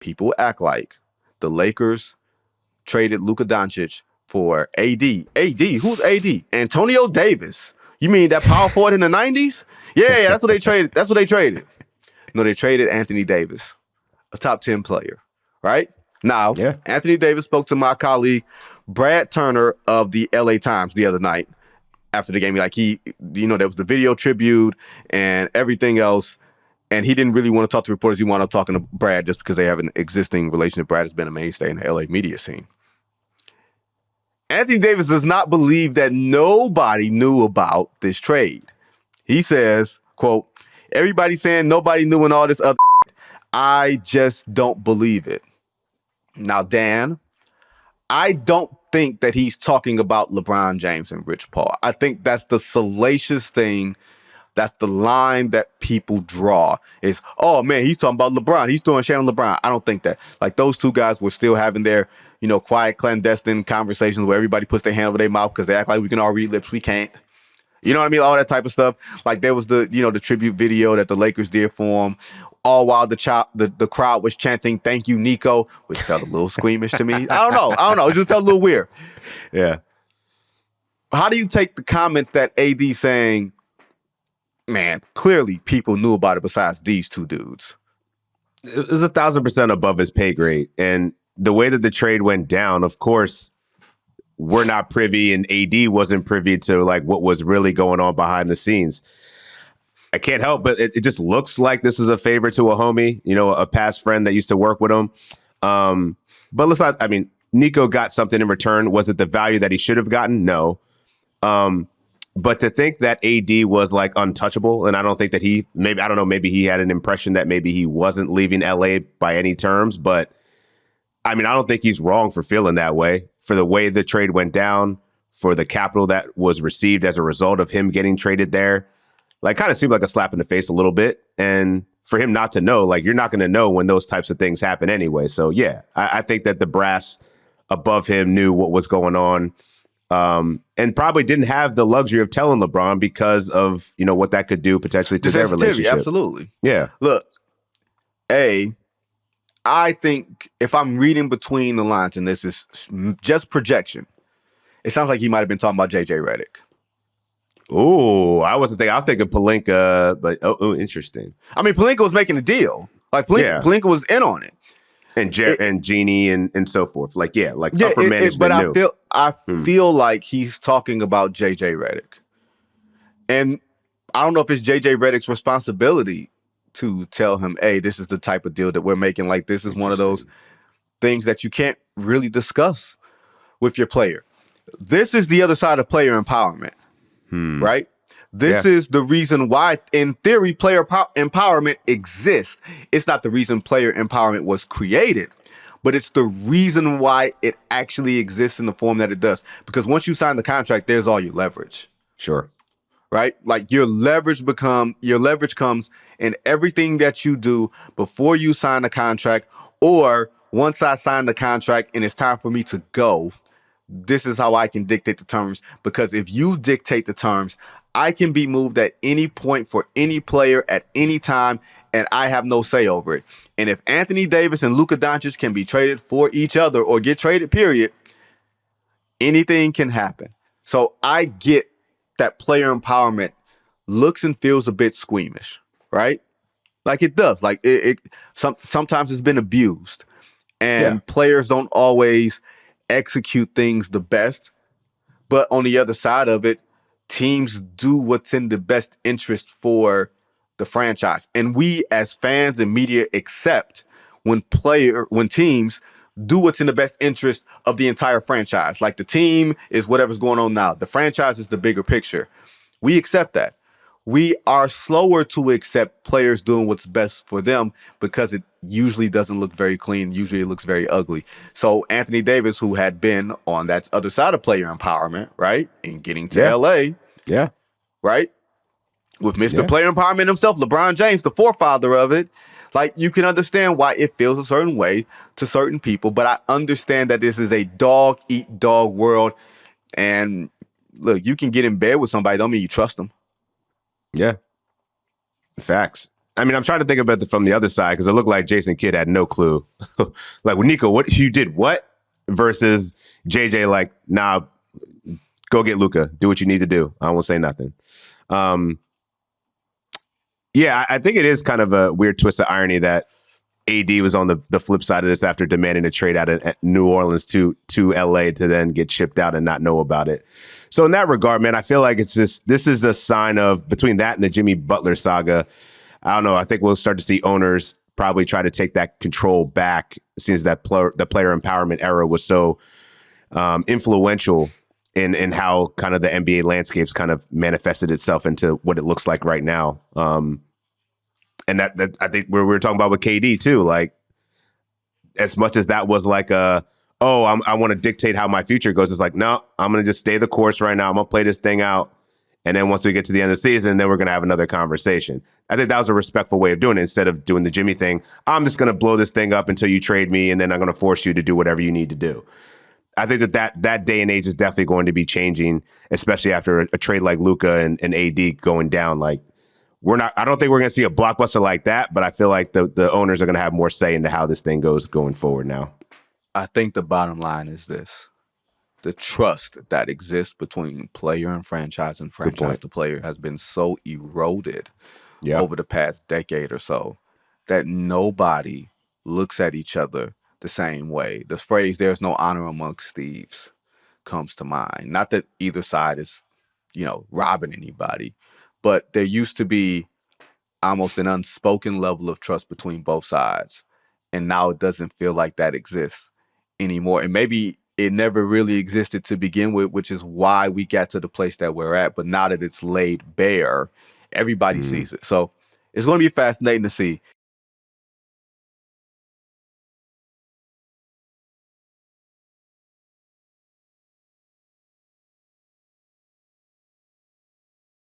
people act like the Lakers traded Luka Doncic for AD. AD? Who's AD? Antonio Davis. You mean that power forward in the 90s? Yeah, that's what they traded. That's what they traded. No, they traded Anthony Davis, a top 10 player, right? Now, Anthony Davis spoke to my colleague, Brad Turner of the LA Times the other night after the game. Like there was the video tribute and everything else. And he didn't really want to talk to reporters. He wound up talking to Brad just because they have an existing relationship. Brad has been a mainstay in the LA media scene. Anthony Davis does not believe that nobody knew about this trade. He says, quote, everybody's saying nobody knew and all this other I just don't believe it. Now, Dan, I don't think that he's talking about LeBron James and Rich Paul. I think that's the salacious thing. That's the line that people draw is, oh, man, he's talking about LeBron. He's throwing shade on LeBron. I don't think that. Like, those two guys were still having their, quiet, clandestine conversations where everybody puts their hand over their mouth because they act like we can all read lips. We can't. You know what I mean? All that type of stuff. Like, there was the tribute video that the Lakers did for him, all while the crowd was chanting, "Thank you, Nico," which felt a little squeamish to me. I don't know. It just felt a little weird. Yeah. How do you take the comments that AD saying, man, clearly people knew about it besides these two dudes? It was 1,000% above his pay grade. And the way that the trade went down, of course, we're not privy and AD wasn't privy to like what was really going on behind the scenes. I can't help, but it just looks like this was a favor to a homie, a past friend that used to work with him. But listen, I mean, Nico got something in return. Was it the value that he should have gotten? No. But to think that AD was like untouchable, and I don't think that maybe he had an impression that maybe he wasn't leaving LA by any terms. But I mean, I don't think he's wrong for feeling that way, for the way the trade went down, for the capital that was received as a result of him getting traded there. Like, kind of seemed like a slap in the face a little bit. And for him not to know, like, you're not going to know when those types of things happen anyway. So, yeah, I think that the brass above him knew what was going on. And probably didn't have the luxury of telling LeBron because of, what that could do potentially to their relationship. Absolutely. Yeah. Look, I think if I'm reading between the lines, and this is just projection, it sounds like he might have been talking about JJ Redick. Oh, I wasn't thinking. I was thinking Pelinka, but interesting. I mean, Pelinka was making a deal. Like, Pelinka was in on it. And Jeannie and so forth. Like, upper management but knew. I feel like he's talking about JJ Redick. And I don't know if it's JJ Redick's responsibility to tell him, hey, this is the type of deal that we're making. Like, this is one of those things that you can't really discuss with your player. This is the other side of player empowerment, right? This is the reason why, in theory, player empowerment exists. It's not the reason player empowerment was created, but it's the reason why it actually exists in the form that it does. Because once you sign the contract, there's all your leverage. Sure. Right? Like, your leverage comes in everything that you do before you sign the contract, or once I sign the contract and it's time for me to go. This is how I can dictate the terms, because if you dictate the terms, I can be moved at any point for any player at any time, and I have no say over it. And if Anthony Davis and Luka Doncic can be traded for each other or get traded, period, anything can happen. So I get that player empowerment looks and feels a bit squeamish, right? Like, it does. Like, sometimes it's been abused, and players don't always execute things the best. But on the other side of it, teams do what's in the best interest for the franchise. And we as fans and media accept when teams do what's in the best interest of the entire franchise. Like, the team is whatever's going on now. The franchise is the bigger picture. We accept that. We are slower to accept players doing what's best for them because it usually doesn't look very clean. Usually it looks very ugly. So Anthony Davis, who had been on that other side of player empowerment, right, and getting to LA, right, with Mr. Player Empowerment himself, LeBron James, the forefather of it, like, you can understand why it feels a certain way to certain people. But I understand that this is a dog-eat-dog world. And look, you can get in bed with somebody, don't mean you trust them. Yeah. Facts. I mean, I'm trying to think about it from the other side because it looked like Jason Kidd had no clue. Like, well, Nico, what you did? What versus JJ? Like, nah, go get Luka. Do what you need to do. I won't say nothing. Yeah, I think it is kind of a weird twist of irony that AD was on the flip side of this after demanding a trade out of New Orleans to LA to then get shipped out and not know about it. So in that regard, man, I feel like this is a sign of, between that and the Jimmy Butler saga, I don't know. I think we'll start to see owners probably try to take that control back since the player empowerment era was so influential in how kind of the NBA landscapes kind of manifested itself into what it looks like right now. And that I think we were talking about with KD too. Like, as much as that was like I want to dictate how my future goes. It's like, no, I'm going to just stay the course right now. I'm going to play this thing out. And then once we get to the end of the season, then we're going to have another conversation. I think that was a respectful way of doing it. Instead of doing the Jimmy thing, I'm just going to blow this thing up until you trade me, and then I'm going to force you to do whatever you need to do. I think that day and age is definitely going to be changing, especially after a trade like Luka and AD going down. Like, I don't think we're going to see a blockbuster like that, but I feel like the owners are going to have more say into how this thing goes going forward now. I think the bottom line is this. The trust that exists between player and franchise to player has been so eroded over the past decade or so that nobody looks at each other the same way. The phrase, "there's no honor amongst thieves," comes to mind. Not that either side is, robbing anybody, but there used to be almost an unspoken level of trust between both sides. And now it doesn't feel like that exists anymore. And maybe it never really existed to begin with, which is why we got to the place that we're at. But now that it's laid bare, everybody sees it. So it's going to be fascinating to see.